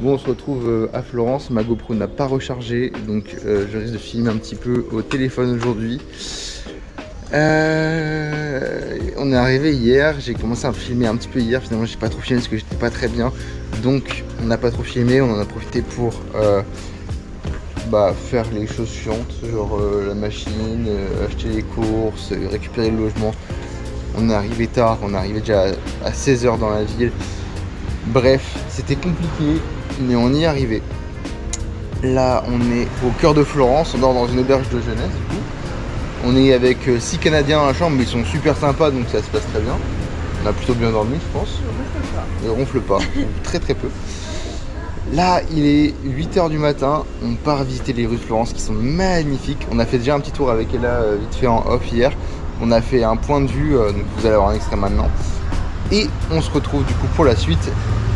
Bon, on se retrouve à Florence, ma GoPro n'a pas rechargé, donc je risque de filmer un petit peu au téléphone aujourd'hui. On est arrivé hier, j'ai commencé à filmer un petit peu hier, finalement j'ai pas trop filmé parce que j'étais pas très bien. Donc on n'a pas trop filmé, on en a profité pour faire les choses chiantes, genre la machine, acheter les courses, récupérer le logement. On est arrivé tard, on est arrivé déjà à 16 h dans la ville. Bref, c'était compliqué, mais on y est arrivé. Là, on est au cœur de Florence, on dort dans une auberge de jeunesse du coup. On est avec 6 Canadiens dans la chambre, mais ils sont super sympas, donc ça se passe très bien. On a plutôt bien dormi, je pense. Ils ronflent pas, très très peu. Là, il est 8 h du matin, on part visiter les rues de Florence qui sont magnifiques. On a fait déjà un petit tour avec Ella vite fait en off hier. On a fait un point de vue, donc vous allez avoir un extrait maintenant. Et on se retrouve du coup pour la suite.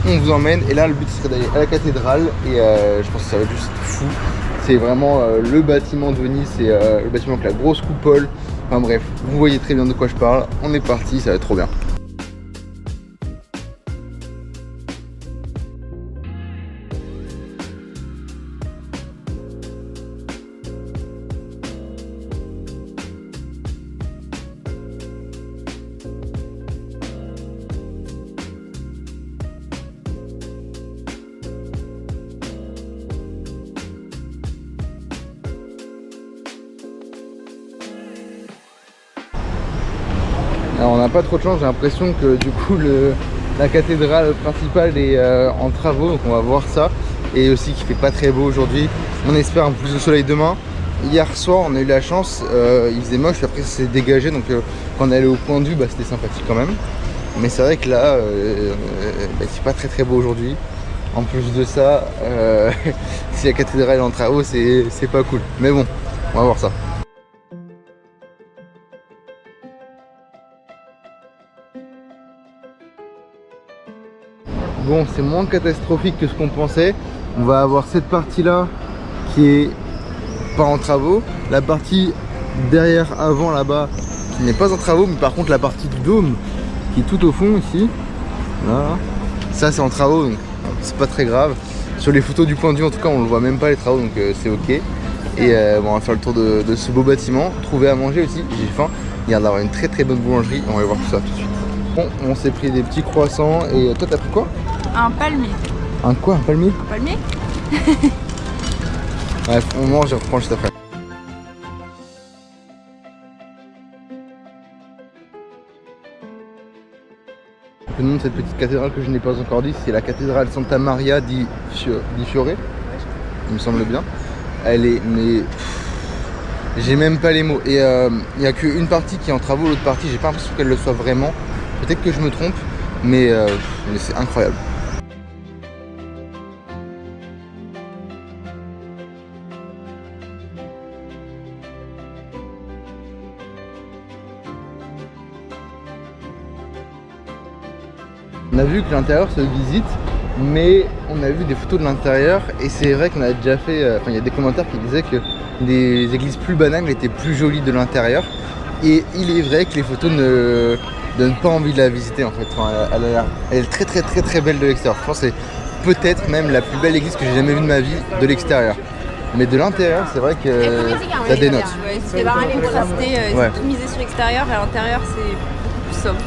On vous emmène et là le but serait d'aller à la cathédrale et je pense que ça va être juste fou. C'est vraiment le bâtiment de Venise, c'est le bâtiment avec la grosse coupole. Enfin bref, vous voyez très bien de quoi je parle. On est parti, ça va être trop bien. Alors on n'a pas trop de chance, j'ai l'impression que du coup la cathédrale principale est en travaux, donc on va voir ça. Et aussi qu'il fait pas très beau aujourd'hui, on espère un peu plus de soleil demain. Hier soir on a eu la chance, il faisait moche, puis après ça s'est dégagé, donc quand on est allé au point de vue, c'était sympathique quand même. Mais c'est vrai que là, c'est pas très beau aujourd'hui. En plus de ça, si la cathédrale est en travaux, c'est pas cool. Mais bon, on va voir ça. Bon, c'est moins catastrophique que ce qu'on pensait. On va avoir cette partie là qui est pas en travaux, la partie derrière avant là-bas qui n'est pas en travaux, mais par contre la partie du dôme qui est tout au fond ici, là, ça c'est en travaux, donc c'est pas très grave. Sur les photos du point de vue en tout cas on ne voit même pas les travaux, donc c'est ok. Et bon, on va faire le tour de ce beau bâtiment, trouver à manger aussi, j'ai faim. Il y a d'avoir une très bonne boulangerie, on va voir tout ça tout de suite. Bon, on s'est pris des petits croissants et toi t'as pris quoi? Un palmier. Un quoi? Un palmier? Un palmier. Bref, on mange et on reprend juste après. Le nom de cette petite cathédrale que je n'ai pas encore dit, c'est la cathédrale Santa Maria di Fiore, il me semble bien. Elle est, mais j'ai même pas les mots. Et il n'y a qu'une partie qui est en travaux, l'autre partie, j'ai pas l'impression qu'elle le soit vraiment. Peut-être que je me trompe, mais c'est incroyable. On a vu que l'intérieur se visite, mais on a vu des photos de l'intérieur et c'est vrai qu'on a déjà fait, il y a des commentaires qui disaient que des églises plus banales étaient plus jolies de l'intérieur. Et il est vrai que les photos ne donnent pas envie de la visiter en fait. Enfin, elle est très belle de l'extérieur. Je pense que c'est peut-être même la plus belle église que j'ai jamais vue de ma vie de l'extérieur. Mais de l'intérieur, c'est vrai que ça dénote. Ouais, c'est pas les contrastés, ils ont tout misé sur l'extérieur et à l'intérieur c'est beaucoup plus sobre.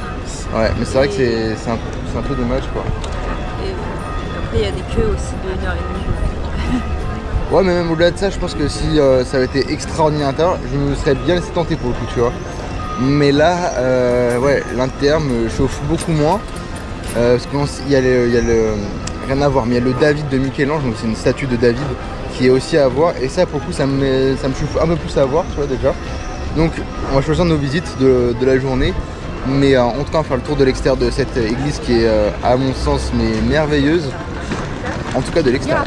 Ouais, mais c'est vrai que c'est un peu dommage quoi. Et après il y a des queues aussi de 1h30. Ouais, mais même au-delà de ça, je pense que si ça avait été extraordinaire à l'intérieur, je me serais bien laissé tenter pour le coup, tu vois. Mais là, ouais, l'intérieur me chauffe beaucoup moins. Parce qu'il y a rien à voir, mais il y a le David de Michel-Ange, donc c'est une statue de David qui est aussi à voir. Et ça, pour le coup, ça me chauffe un peu plus à voir, tu vois, déjà. Donc, on va choisir nos visites de la journée. Mais en tout cas, on va faire le tour de l'extérieur de cette église qui est, à mon sens, mais merveilleuse. En tout cas, de l'extérieur.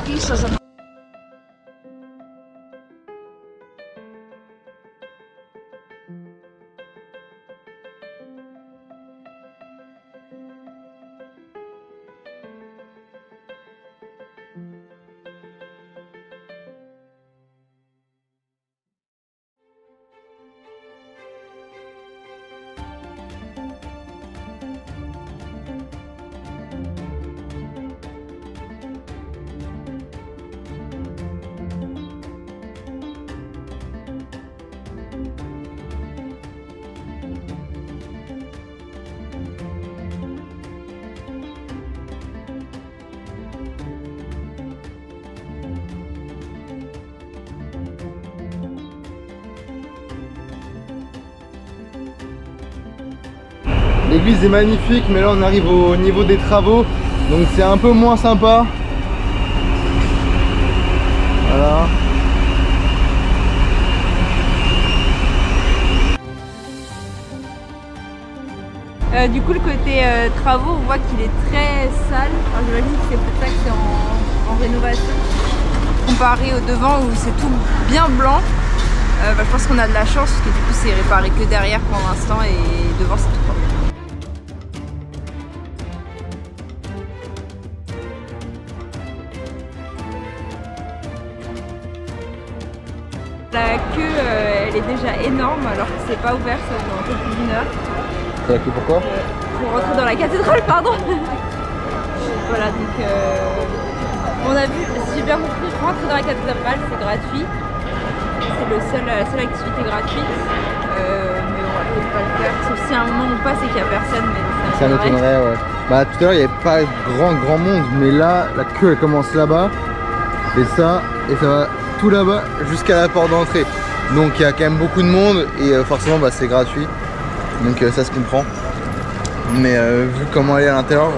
l'église est magnifique, mais là on arrive au niveau des travaux, donc c'est un peu moins sympa. Voilà. Du coup, le côté travaux, on voit qu'il est très sale. Enfin, j'imagine que c'est pour ça que c'est en rénovation. Comparé au devant où c'est tout bien blanc, je pense qu'on a de la chance parce que du coup c'est réparé que derrière pour l'instant et devant c'est tout propre. La queue, elle est déjà énorme alors que c'est pas ouvert, ça dans un peu plus d'une heure. La queue pourquoi? Pour rentrer dans la cathédrale, pardon. Voilà, donc on a vu, si j'ai bien compris, rentrer dans la cathédrale c'est gratuit. C'est la seule activité gratuite. Mais on va peut-être pas le faire. Sauf si à un moment on passe et qu'il n'y a personne. Mais ça m'étonnerait, ouais. Bah tout à l'heure il n'y avait pas grand monde, mais là la queue elle commence là-bas. Et ça va tout là-bas jusqu'à la porte d'entrée. Donc il y a quand même beaucoup de monde et forcément bah, c'est gratuit. Donc ça se comprend. Mais vu comment elle est à l'intérieur,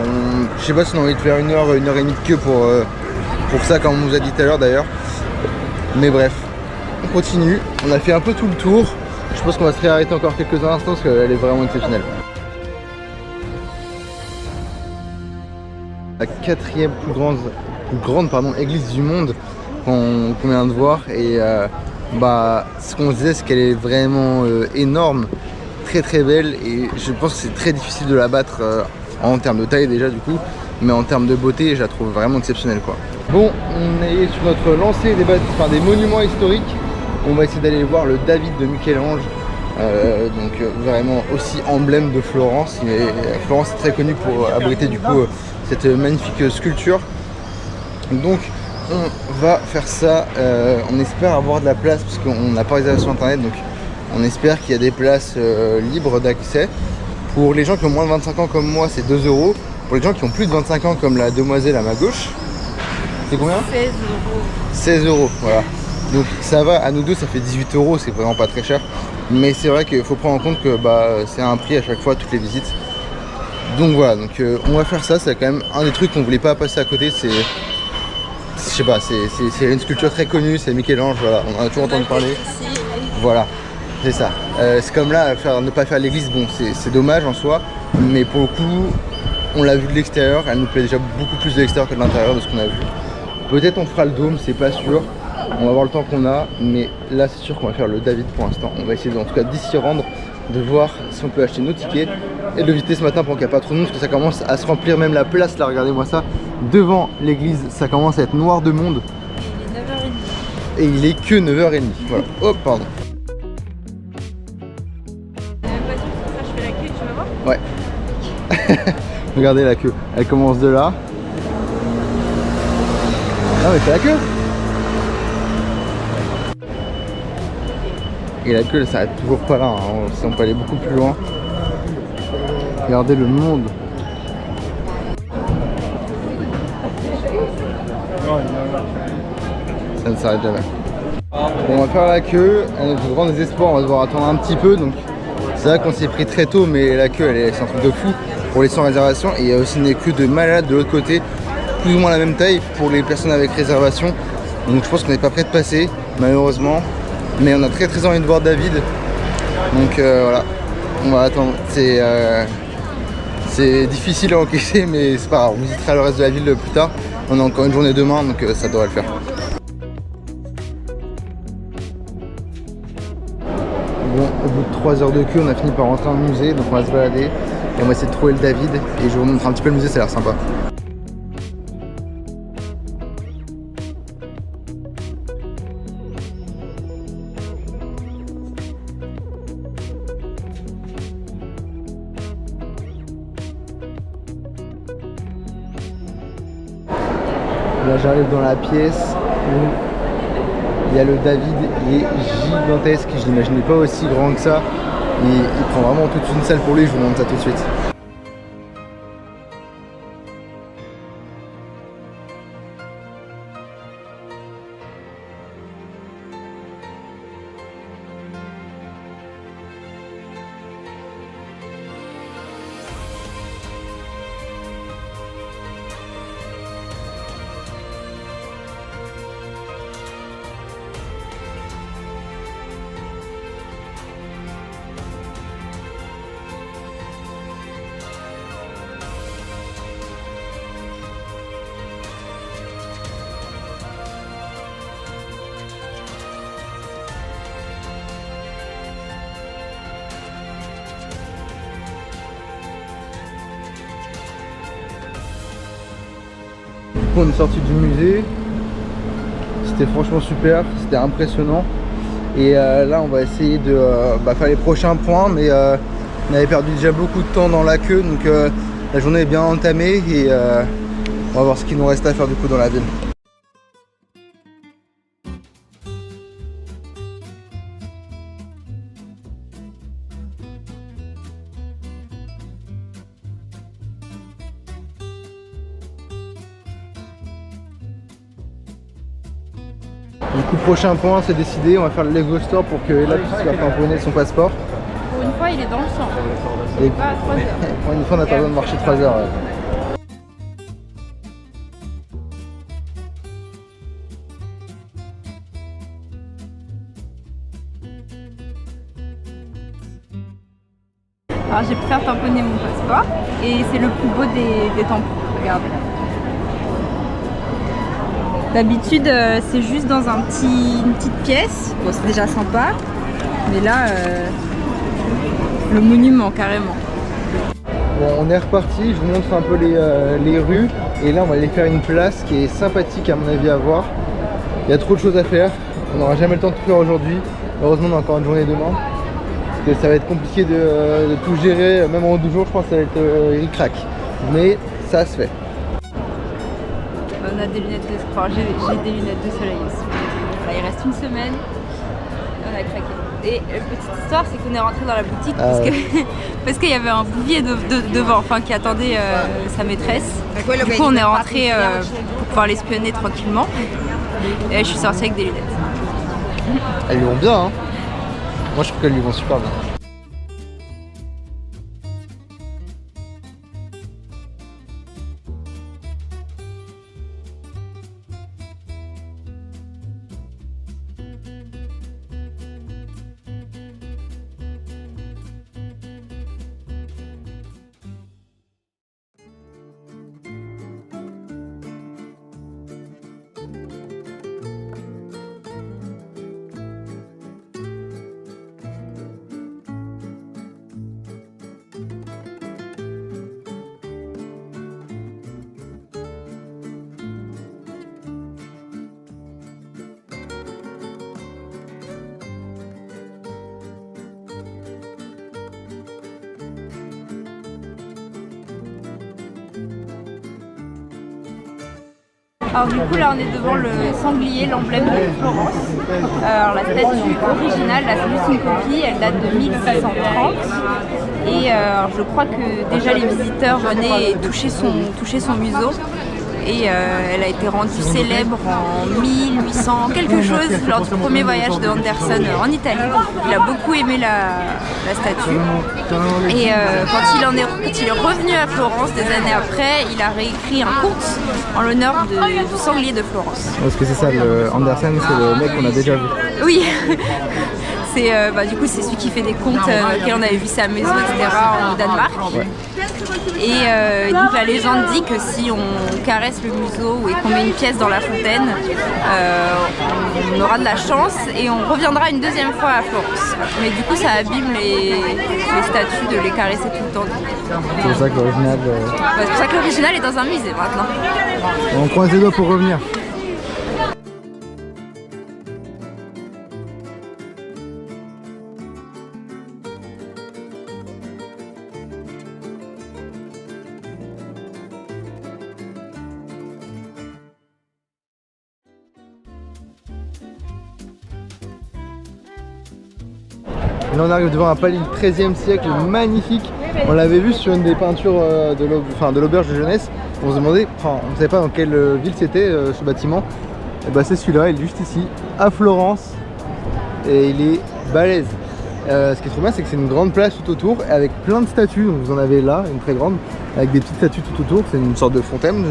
je sais pas si on a envie de faire une heure et demie de queue pour ça, comme on vous a dit tout à l'heure d'ailleurs. Mais bref, on continue. On a fait un peu tout le tour. Je pense qu'on va se réarrêter encore quelques instants parce qu'elle est vraiment exceptionnelle. La quatrième plus grande église du monde qu'on vient de voir. Et bah, ce qu'on se disait, c'est qu'elle est vraiment énorme. Très belle et je pense que c'est très difficile de la battre en termes de taille déjà du coup, mais en termes de beauté je la trouve vraiment exceptionnelle quoi. Bon, on est sur notre lancée des monuments historiques. On va essayer d'aller voir le David de Michel-Ange, donc vraiment aussi emblème de Florence. Et Florence est très connue pour abriter du coup cette magnifique sculpture. Donc on va faire ça, on espère avoir de la place parce qu'on n'a pas réservé sur internet, donc on espère qu'il y a des places libres d'accès. Pour les gens qui ont moins de 25 ans comme moi, c'est 2 €. Pour les gens qui ont plus de 25 ans comme la demoiselle à ma gauche, c'est combien? 16 €. 16 €, voilà. Donc ça va, à nous deux ça fait 18 €, c'est vraiment pas très cher. Mais c'est vrai qu'il faut prendre en compte que bah, c'est un prix à chaque fois, toutes les visites. Donc voilà, donc, on va faire ça, c'est quand même un des trucs qu'on voulait pas passer à côté, c'est... Je sais pas, c'est une sculpture très connue, c'est Michel-Ange, voilà, on en a toujours entendu parler. Voilà. C'est ça. C'est comme là, ne pas faire l'église, bon, c'est dommage en soi, mais pour le coup, on l'a vu de l'extérieur, elle nous plaît déjà beaucoup plus de l'extérieur que de l'intérieur de ce qu'on a vu. Peut-être on fera le dôme, c'est pas sûr, on va voir le temps qu'on a, mais là c'est sûr qu'on va faire le David pour l'instant. On va essayer en tout cas d'ici rendre, de voir si on peut acheter nos tickets et de le visiter ce matin pour qu'il n'y ait pas trop de monde, parce que ça commence à se remplir même la place là, regardez-moi ça, devant l'église, ça commence à être noir de monde. Il est 9h30. Et il est que 9h30, voilà. Oh pardon. Ouais. Regardez la queue, elle commence de là. Ah mais c'est la queue. Et la queue elle s'arrête toujours pas là, hein. Si on peut aller beaucoup plus loin. Regardez le monde. Ça ne s'arrête jamais. Bon, on va faire la queue, à notre grand désespoir on va devoir attendre un petit peu, donc c'est vrai qu'on s'est pris très tôt, mais la queue c'est un truc de fou pour les sans réservation. Et il y a aussi une queue de malade de l'autre côté, plus ou moins la même taille pour les personnes avec réservation. Donc je pense qu'on n'est pas prêt de passer malheureusement, mais on a très envie de voir David. Donc voilà, on va attendre. C'est difficile à encaisser, mais c'est pas grave, on visitera le reste de la ville plus tard. On a encore une journée demain, donc ça devrait le faire. Bon, au bout de 3 heures de queue, on a fini par rentrer dans le musée, donc on va se balader et on va essayer de trouver le David et je vous montre un petit peu le musée, ça a l'air sympa. Là j'arrive dans la pièce où il y a le David, il est gigantesque, je l'imaginais pas aussi grand que ça. Il prend vraiment toute une salle pour lui, je vous montre ça tout de suite. coup on est sorti du musée. C'était franchement super, c'était impressionnant. Et là on va essayer de faire les prochains points, mais on avait perdu déjà beaucoup de temps dans la queue, donc la journée est bien entamée et on va voir ce qu'il nous reste à faire du coup dans la ville. Du coup, prochain point, c'est décidé, on va faire le Lego Store pour que Ella puisse faire tamponner son passeport. Pour une fois, il est dans le sang. Et Pas à 3 heures. pour une fois, on n'a pas besoin de marcher 3 heures. Alors j'ai pu faire tamponner mon passeport et c'est le plus beau des tampons. Regardez. D'habitude, c'est juste dans une petite pièce. Bon, c'est déjà sympa, mais là, le monument carrément. Bon, on est reparti, je vous montre un peu les rues. Et là, on va aller faire une place qui est sympathique à mon avis à voir. Il y a trop de choses à faire. On n'aura jamais le temps de tout faire aujourd'hui. Heureusement, on a encore une journée demain. Parce que ça va être compliqué de tout gérer. Même en 12 jours, je pense que ça va être ric-rac. Mais ça se fait. On a des lunettes de sport, j'ai des lunettes de soleil aussi. Là, il reste une semaine, on a craqué. Et petite histoire, c'est qu'on est rentré dans la boutique parce qu'il y avait un bouvier devant, enfin qui attendait sa maîtresse. Du coup, on est rentré pour pouvoir l'espionner tranquillement. Et je suis sortie avec des lunettes. Elles lui vont bien, hein. Moi, je trouve qu'elles lui vont super bien. Alors du coup là on est devant le sanglier, l'emblème de Florence. Alors la statue originale, là c'est juste une copie, elle date de 1630. Et je crois que déjà les visiteurs venaient et touchaient son museau. Et elle a été rendue célèbre en 1800 quelque chose lors du premier voyage de Andersen en Italie. Il a beaucoup aimé la statue. Et quand il est revenu à Florence des années après, il a réécrit un conte en l'honneur du sanglier de Florence. Parce que c'est ça, le Andersen, c'est le mec qu'on a déjà vu. Oui. Du coup c'est celui qui fait des contes auxquels on avait vu sa maison, etc. en Danemark. Ouais. Et donc la légende dit que si on caresse le museau et qu'on met une pièce dans la fontaine, on aura de la chance et on reviendra une deuxième fois à Florence. Mais du coup ça abîme les statues de les caresser tout le temps. C'est pour ça que l'original... c'est pour ça que l'original est dans un musée maintenant. On croise les doigts pour revenir. Et là on arrive devant un palais du XIIIe siècle magnifique. On l'avait vu sur une des peintures de l'auberge de jeunesse. On se demandait, on ne savait pas dans quelle ville c'était ce bâtiment. Et bah c'est celui-là, il est juste ici, à Florence. Et il est balèze. Ce qui est trop bien, c'est que c'est une grande place tout autour avec plein de statues. Donc vous en avez là, une très grande, avec des petites statues tout autour. C'est une sorte de fontaine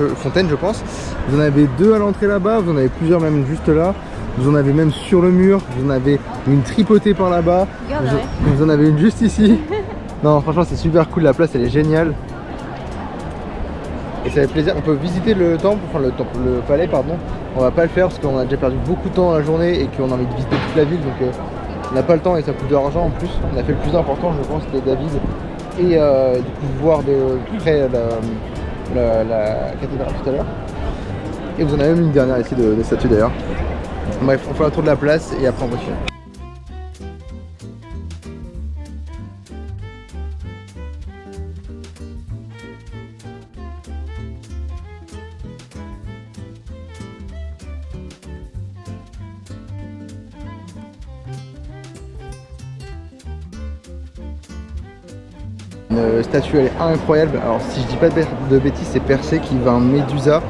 je pense. Vous en avez deux à l'entrée là-bas, vous en avez plusieurs même juste là. Vous en avez même sur le mur, vous en avez une tripotée par là-bas, vous en avez une juste ici. Non, franchement c'est super cool, la place elle est géniale. Et ça fait plaisir, on peut visiter le temple, le palais pardon. On va pas le faire parce qu'on a déjà perdu beaucoup de temps dans la journée et qu'on a envie de visiter toute la ville, donc on n'a pas le temps et ça coûte de l'argent en plus. On a fait le plus important je pense, c'était David. Et du coup voir de près la cathédrale tout à l'heure. Et vous en avez même une dernière ici de statues d'ailleurs. Bref, on fait un tour de la place et après on continue. Une statue, elle est incroyable. Alors si je dis pas de bêtises, c'est Persée qui va un Médusa.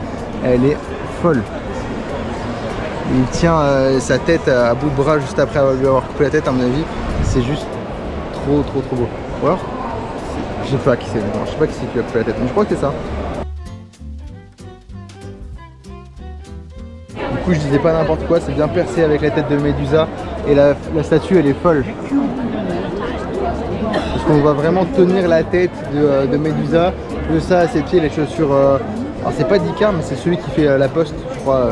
Elle est folle. Il tient sa tête à bout de bras juste après lui avoir coupé la tête, à mon avis. C'est juste trop beau. Ou alors, je sais pas qui c'est, je sais pas qui c'est qui lui a coupé la tête, mais je crois que c'est ça. Du coup, je disais pas n'importe quoi, c'est bien Persée avec la tête de Médusa. Et la statue, elle est folle. Parce qu'on va vraiment tenir la tête de Médusa, de ça à ses pieds, les chaussures. Alors c'est pas d'Icare, mais c'est celui qui fait la poste, je crois,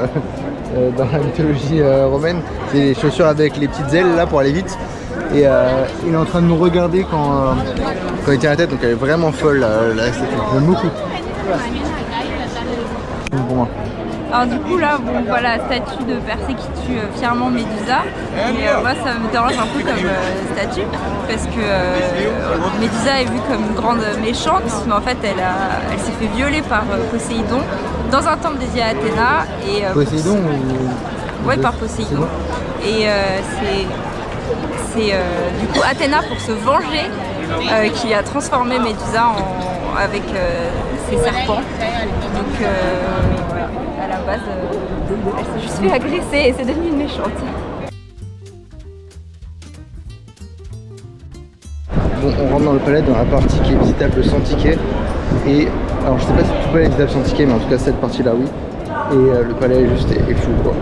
dans la mythologie romaine. C'est les chaussures avec les petites ailes là pour aller vite. Et il est en train de nous regarder quand il tient la tête, donc elle est vraiment folle la statue. J'aime beaucoup. Pour moi. Alors du coup là, bon, on voit la statue de Persée qui tue fièrement Médusa. Et moi ça me dérange un peu comme statue, parce que Médusa est vue comme une grande méchante, mais en fait elle s'est fait violer par Poséidon dans un temple dédié à Athéna. Et, Poséidon ou... Ouais, par Poséidon. Et c'est du coup Athéna, pour se venger, qui a transformé Médusa avec ses serpents. Donc à la base, elle s'est juste fait agresser et c'est devenu une méchante. Bon, on rentre dans le palais, dans la partie qui est visitable sans ticket. Et alors je sais pas si tout le palais est visitable sans ticket, mais en tout cas cette partie là oui. Et le palais juste est fou quoi.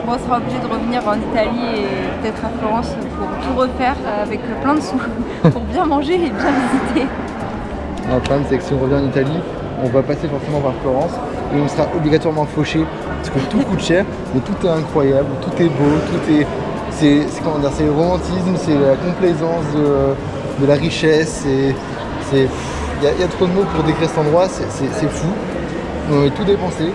Bon, on sera obligé de revenir en Italie et peut-être à Florence pour tout refaire avec plein de sous pour bien manger et bien visiter. Le problème c'est que si on revient en Italie, on va passer forcément par Florence et on sera obligatoirement fauché parce que tout coûte cher, mais tout est incroyable, tout est beau, tout est... C'est le romantisme, c'est la complaisance de la richesse, il y a trop de mots pour décrire cet endroit, c'est fou. On a tout dépensé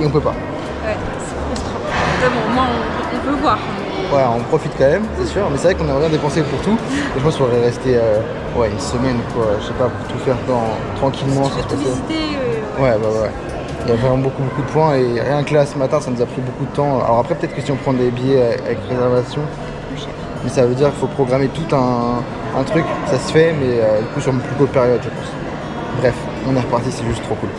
et on peut pas. Ouais, c'est frustrant. Bon, au moins on peut voir. Ouais, on profite quand même, c'est sûr, mais c'est vrai qu'on aimerait bien dépenser pour tout. Et je pense qu'on aurait resté une semaine, quoi, je sais pas, pour tout faire tranquillement. Si tu veux tout visiter. Ouais. Il y a vraiment beaucoup de points et rien que là ce matin ça nous a pris beaucoup de temps. Alors après peut-être que si on prend des billets avec réservation, mais ça veut dire qu'il faut programmer tout un truc, ça se fait, mais du coup sur une plus courte période je pense. Bref, on est reparti, c'est juste trop cool.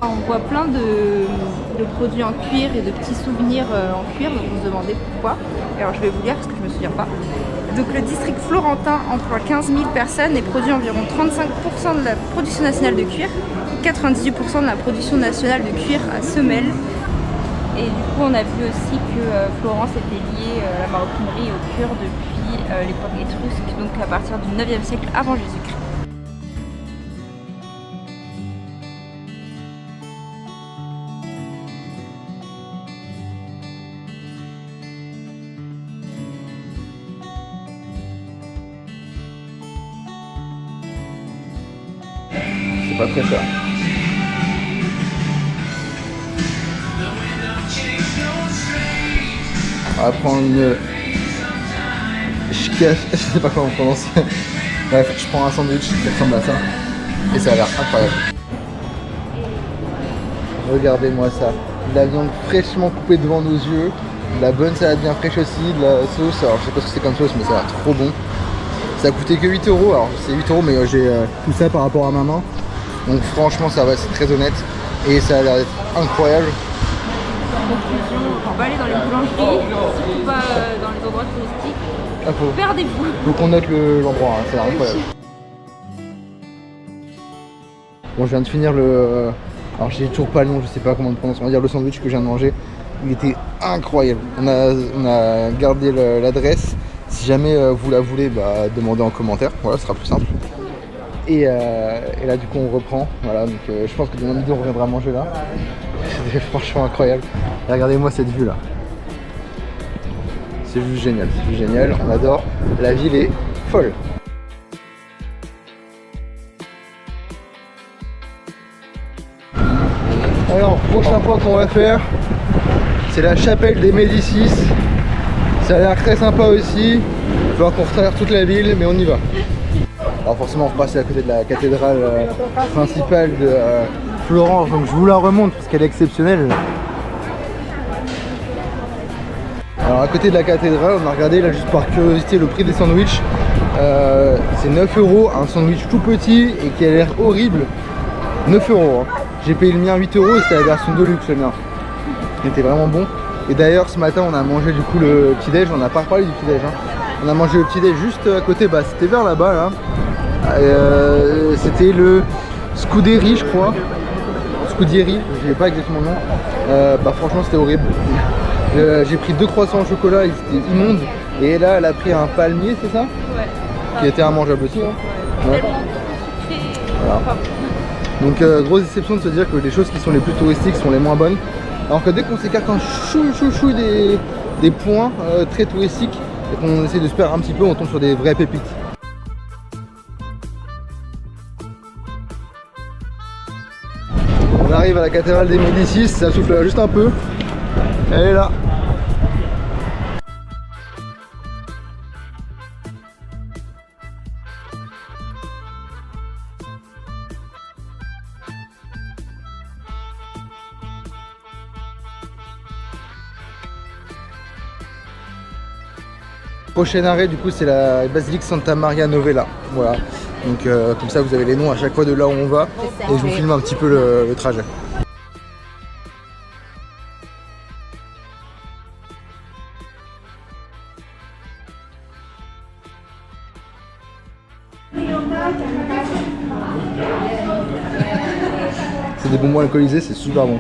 On voit plein de produits en cuir et de petits souvenirs en cuir, donc on se demandait pourquoi. Alors je vais vous lire parce que je me souviens pas. Donc le district florentin emploie 15 000 personnes et produit environ 35% de la production nationale de cuir, 98% de la production nationale de cuir à semelles. Et du coup on a vu aussi que Florence était liée à la maroquinerie et au cuir depuis l'époque étrusque, donc à partir du 9e siècle avant Jésus-Christ. Pas très cher. On va prendre une je sais pas comment on prononce. Bref, je prends un sandwich qui ressemble à ça et ça a l'air incroyable. Regardez-moi ça, de la viande fraîchement coupée devant nos yeux, de la bonne salade bien fraîche aussi, de la sauce, alors je sais pas ce que c'est comme sauce mais ça a l'air trop bon. Ça a coûté que 8 €, alors c'est 8 € mais j'ai tout ça par rapport à ma main. Donc franchement ça va, c'est très honnête. et ça a l'air d'être incroyable. Conclusion, on va aller dans les boulangeries, surtout pas dans les endroits touristiques. Perdez-vous. Faut qu'on note l'endroit, hein, c'est incroyable. Bon, je viens de finir le... Alors j'ai toujours pas le nom, je sais pas comment le prononcer, on va dire le sandwich que je viens de manger. Il était incroyable. On a gardé l'adresse. Si jamais vous la voulez, bah, demandez en commentaire, voilà, ce sera plus simple. Et là du coup on reprend, voilà, donc je pense que dans la vidéo on reviendra manger là. C'était franchement incroyable. Et regardez-moi cette vue là. C'est juste génial, c'est juste génial, on adore. La ville est folle. Alors, prochain point qu'on va faire, c'est la chapelle des Médicis. Ça a l'air très sympa aussi. Il va falloir qu'on retraverse toute la ville, mais on y va. Alors forcément, on passe à côté de la cathédrale principale de Florence, donc je vous la remonte parce qu'elle est exceptionnelle. Alors à côté de la cathédrale, on a regardé là juste par curiosité le prix des sandwichs. C'est 9 €, un sandwich tout petit et qui a l'air horrible. 9 €. Hein. J'ai payé le mien 8 € et c'était la version de luxe le mien. Il était vraiment bon. Et d'ailleurs ce matin on a mangé du coup le petit déj, on n'a pas reparlé du petit déj. Hein. On a mangé le petit déj juste à côté, bah c'était vers là-bas là. C'était le Scuderie je crois. Scuderie, je sais pas exactement le nom. Bah franchement c'était horrible. J'ai pris 2 croissants au chocolat, ils étaient immondes. Et là elle a pris un palmier, c'est ça? Ouais. Qui était immangeable aussi. Hein. Ouais. Voilà. Donc grosse déception de se dire que les choses qui sont les plus touristiques sont les moins bonnes. Alors que dès qu'on s'écarte un chou des points très touristiques et qu'on essaie de se perdre un petit peu, on tombe sur des vraies pépites. On arrive à la cathédrale des Médicis, ça souffle juste un peu. Elle est là. Prochain arrêt du coup c'est la basilique Santa Maria Novella, voilà, donc comme ça vous avez les noms à chaque fois de là où on va et je vous filme un petit peu le trajet. C'est des bonbons alcoolisés, c'est super bon.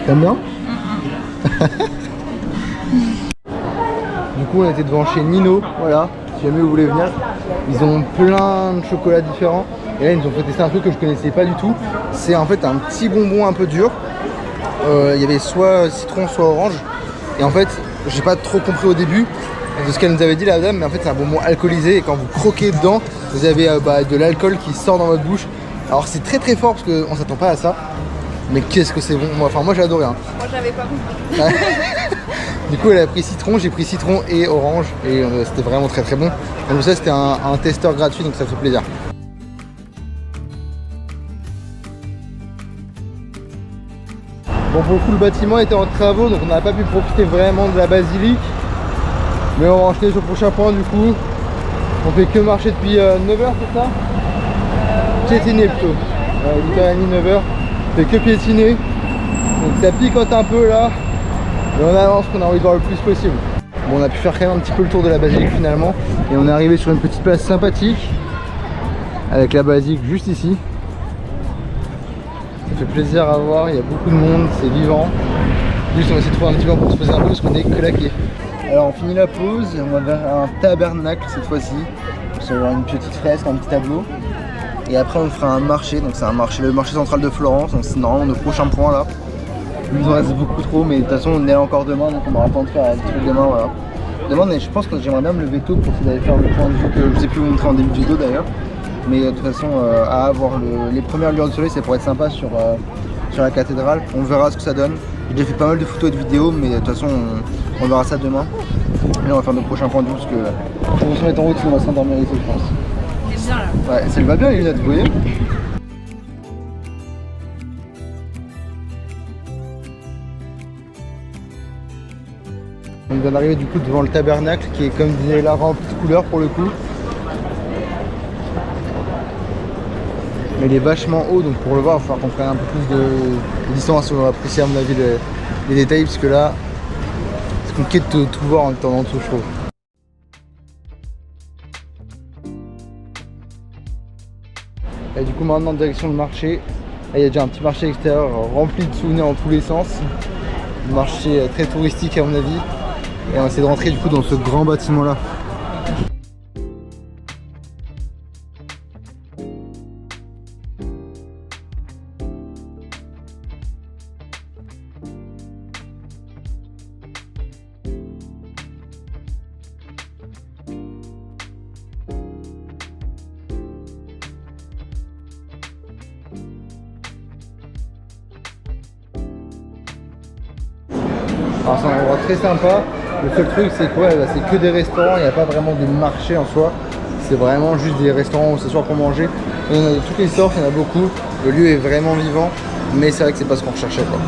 T'aimes bien? Du coup on était devant chez Nino, voilà, si jamais vous voulez venir. Ils ont plein de chocolats différents. Et là ils nous ont fait tester un truc que je connaissais pas du tout. C'est en fait un petit bonbon un peu dur. Il y avait soit citron soit orange. Et en fait j'ai pas trop compris au début de ce qu'elle nous avait dit la dame. Mais en fait c'est un bonbon alcoolisé. Et quand vous croquez dedans, vous avez de l'alcool qui sort dans votre bouche. Alors c'est très très fort parce qu'on s'attend pas à ça. Mais qu'est-ce que c'est bon, moi j'ai adoré hein. Moi j'avais pas compris. Du coup elle a pris citron, j'ai pris citron et orange et c'était vraiment très très bon. Donc ça c'était un testeur gratuit donc ça fait plaisir. Bon pour le coup le bâtiment était en travaux donc on n'a pas pu profiter vraiment de la basilique. Mais on va enchaîner sur le prochain point du coup. On fait que marcher depuis 9h c'est ça? Piétiner plutôt. 8h30, 9h. On fait que piétiner. Donc ça picote un peu là. Et on avance qu'on a envie de voir le plus possible. Bon on a pu faire quand même un petit peu le tour de la basilique finalement. Et on est arrivé sur une petite place sympathique. Avec la basilique juste ici. Ça fait plaisir à voir, il y a beaucoup de monde, c'est vivant. Juste on va essayer de trouver un petit peu pour se poser un peu parce qu'on est claqué. Alors on finit la pause et on va vers un tabernacle cette fois-ci. On va avoir une petite fresque, un petit tableau. Et après on fera un marché, donc c'est un marché, le marché central de Florence, donc c'est normalement notre prochain point là. Il nous en reste beaucoup trop mais de toute façon on est là encore demain donc on aura le temps de faire des trucs demain voilà. Demain je pense que j'aimerais bien me lever tôt pour essayer d'aller faire le point de vue que je vous ai pu vous montrer en début de vidéo d'ailleurs. Mais de toute façon à avoir les premières lueurs du soleil ça pourrait être sympa sur la cathédrale. On verra ce que ça donne. J'ai déjà fait pas mal de photos et de vidéos mais de toute façon on verra ça demain. Et là on va faire nos prochains points de vue parce que pour se mettre en route sinon on va s'endormir ici je pense. C'est bien là. Ouais, ça lui va bien les lunettes, vous voyez? On vient d'arriver du coup devant le tabernacle qui est comme disait Lara en petite couleur pour le coup. mais il est vachement haut, donc pour le voir il va falloir qu'on prenne un peu plus de distance si on va apprécier à mon avis les détails, parce que là c'est compliqué de tout voir en étant en dessous, je trouve. Et du coup maintenant en direction du marché. Là, il y a déjà un petit marché extérieur rempli de souvenirs dans tous les sens. Un marché très touristique à mon avis. Et on va essayer de rentrer du coup dans ce grand bâtiment là. Alors c'est un endroit très sympa. Le seul truc c'est quoi, c'est que des restaurants, il n'y a pas vraiment de marché en soi. C'est vraiment juste des restaurants où s'asseoir pour manger. Il y en a de toutes les sortes, il y en a beaucoup. Le lieu est vraiment vivant, mais c'est vrai que c'est pas ce qu'on recherchait quoi.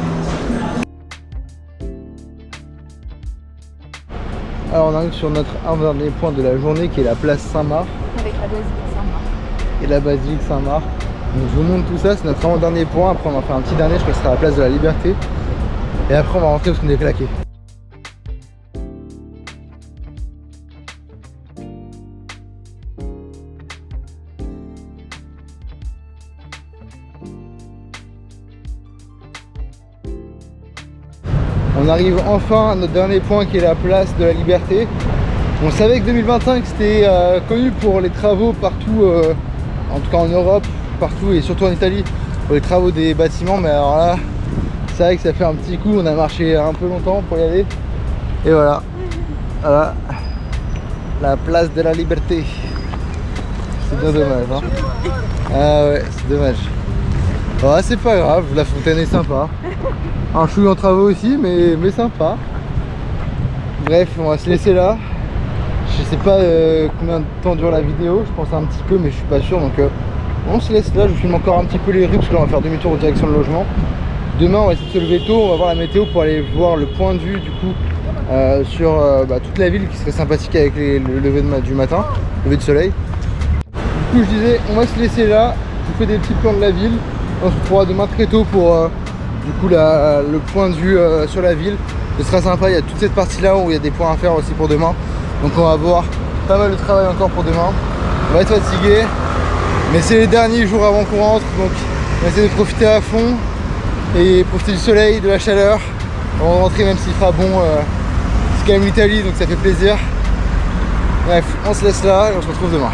Alors on arrive sur notre avant-dernier point de la journée qui est la place Saint-Marc. Avec la basilique Saint-Marc. Et la basilique Saint-Marc. Donc je vous montre tout ça, c'est notre avant-dernier point. Après on va faire un petit dernier, je crois que ce sera la place de la Liberté. Et après on va rentrer parce qu'on est claqué. On arrive enfin à notre dernier point qui est la place de la Liberté. On savait que 2025 c'était connu pour les travaux partout, en tout cas en Europe, partout et surtout en Italie, pour les travaux des bâtiments. Mais alors là, c'est vrai que ça fait un petit coup, on a marché un peu longtemps pour y aller. Et voilà, voilà la place de la Liberté. C'est bien dommage, hein. Ah ouais, c'est dommage. Ouais, c'est pas grave, la fontaine est sympa. Un chouille en travaux aussi, mais sympa. Bref, on va se laisser là. Je sais pas combien de temps dure la vidéo, je pense un petit peu, mais je suis pas sûr. Donc on se laisse là, je filme encore un petit peu les rues, parce que là on va faire demi-tour en direction de logement. Demain on va essayer de se lever tôt, on va voir la météo pour aller voir le point de vue du coup sur toute la ville qui serait sympathique avec le lever du matin, lever de soleil. Du coup je disais, on va se laisser là, je vous fais des petits plans de la ville. On se retrouvera demain très tôt pour du coup le point de vue sur la ville. Ce sera sympa, il y a toute cette partie là où il y a des points à faire aussi pour demain. Donc on va avoir pas mal de travail encore pour demain. On va être fatigué, mais c'est les derniers jours avant qu'on rentre, donc on va essayer de profiter à fond et profiter du soleil, de la chaleur. On va rentrer même s'il fera bon, c'est quand même l'Italie donc ça fait plaisir. Bref, on se laisse là et on se retrouve demain.